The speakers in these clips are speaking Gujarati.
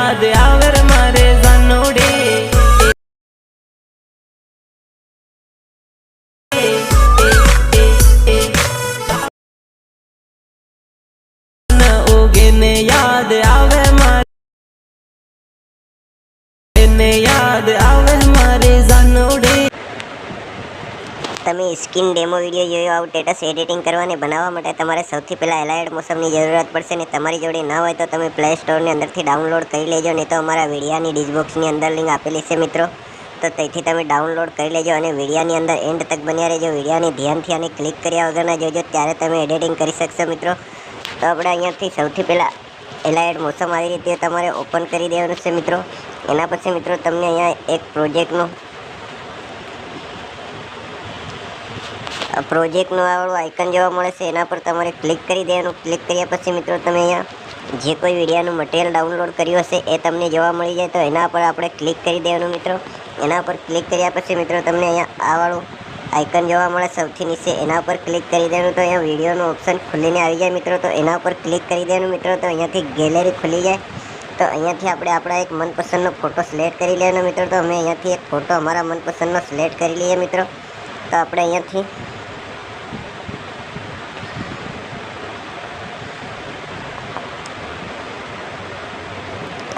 याद आवे रे मारे जानोड़े ओगे ने याद आवे मारे ने याद आवे मारे जानोड़े। તમે સ્કિન ડેમો વિડીયો જોયો આવું સ્ટેટસ એડિટિંગ કરવાને બનાવવા માટે તમારે સૌથી પહેલાં એલાઇડ મોશનની જરૂરત પડશે ને તમારી જોડે ન હોય તો તમે પ્લે સ્ટોરની અંદરથી ડાઉનલોડ કરી લેજો નહીં તો અમારા વિડીયાની ડિસ્ક્રિપ્શનની અંદર લિંક આપેલી છે મિત્રો, તો તેથી તમે ડાઉનલોડ કરી લેજો અને વિડીયાની અંદર એન્ડ તક બન્યા રહેજો. વિડીયાની ધ્યાનથી અને ક્લિક કર્યા વગરના જોજો ત્યારે તમે એડિટિંગ કરી શકશો મિત્રો. તો આપણે અહીંયાથી સૌથી પહેલાં એલાઇડ મોશન આવી રીતે તમારે ઓપન કરી દેવાનું છે મિત્રો. એના પછી મિત્રો તમને અહીંયા એક પ્રોજેક્ટનું વાળું આઇકન જોવા મળે છે, એના પર તમારે ક્લિક કરી દેવાનું. ક્લિક કર્યા પછી મિત્રો તમે અહીંયા જે કોઈ વિડીયાનું મટીરિયલ ડાઉનલોડ કર્યું હશે એ તમને જોવા મળી જાય તો એના પર આપણે ક્લિક કરી દેવાનું મિત્રો. એના પર ક્લિક કર્યા પછી મિત્રો તમને અહીંયા આ વાળું આઇકન જોવા મળે સૌથી નીચે, એના પર ક્લિક કરી દેવાનું તો અહીંયા વિડીયોનું ઓપ્શન ખુલીને આવી જાય મિત્રો. તો એના પર ક્લિક કરી દેવાનું મિત્રો. તો અહીંયાથી ગેલેરી ખુલી જાય. તો અહીંયાથી આપણે આપણા એક મનપસંદનો ફોટો સિલેક્ટ કરી લેવાનો મિત્રો. તો અમે અહીંયાથી એક ફોટો અમારા મનપસંદનો સિલેક્ટ કરી લઈએ મિત્રો. તો આપણે અહીંયાથી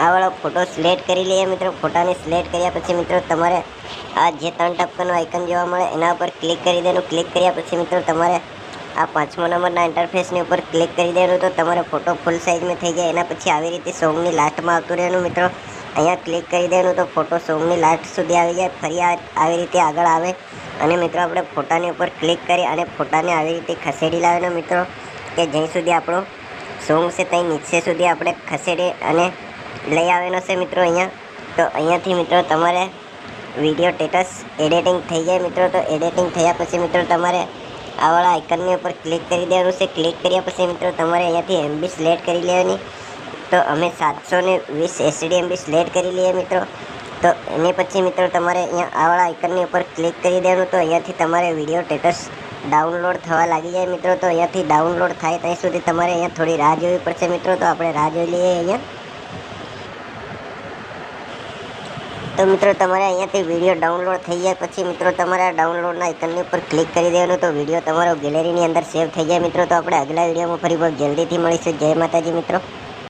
આ વાળો ફોટો સિલેક્ટ કરી લઈએ મિત્રો. ફોટાને સિલેક્ટ કર્યા પછી મિત્રો તમારે આ જે 3 ટપકાનું આઇકન જોવા મળે એના ઉપર ક્લિક કરી દેવાનું. ક્લિક કર્યા પછી મિત્રો તમારે આ 5મો નંબરના ઇન્ટરફેસની ઉપર ક્લિક કરી દેવાનું તો તમારે ફોટો ફૂલ સાઇઝમાં થઈ જાય. એના પછી આવી રીતે સોંગની લાસ્ટમાં આવતું રહેવાનું મિત્રો. અહીંયા ક્લિક કરી દેવાનું તો ફોટો સોંગની લાસ્ટ સુધી આવી જાય. ફરી આવી રીતે આગળ આવે અને મિત્રો આપણે ફોટાની ઉપર ક્લિક કરી અને ફોટાને આવી રીતે ખસેડી લાવવાનો મિત્રો કે જ્યાં સુધી આપણો સોંગ છે ત્યાં નીચે સુધી આપણે ખસેડી અને લઈ આવેલો છે મિત્રો અહીંયા. તો અહીંયાથી મિત્રો તમારે વિડીયો સ્ટેટસ એડિટિંગ થઈ જાય મિત્રો. તો એડિટિંગ થયા પછી મિત્રો તમારે આ વાળા આઇકનની ઉપર ક્લિક કરી દેવાનું છે. ક્લિક કર્યા પછી મિત્રો તમારે અહીંયાથી એમબી સિલેક્ટ કરી લેવાની. તો અમે 720 SDMB સિલેક્ટ કરી લઈએ મિત્રો. તો એની પછી મિત્રો તમારે અહીંયા આ વાળા આઇકનની ઉપર ક્લિક કરી દેવાનું. તો અહીંયાથી તમારે વિડીયો સ્ટેટસ ડાઉનલોડ થવા લાગી જાય મિત્રો. તો અહીંયાથી ડાઉનલોડ થાય ત્યાં સુધી તમારે અહીંયા થોડી રાહ જોવી પડશે મિત્રો. તો આપણે રાહ જોઈ લઈએ અહીંયા. તો મિત્રો તમારે અહીંયાથી વિડીયો ડાઉનલોડ થઈ જાય પછી મિત્રો તમારા ડાઉનલોડના આઇકનની ઉપર ક્લિક કરી દેવાનું. તો વિડીયો તમારો ગેલેરીની અંદર સેવ થઈ જાય મિત્રો. તો આપણે આગલા વિડીયોમાં ફરી જલ્દીથી મળીશું. જય માતાજી મિત્રો.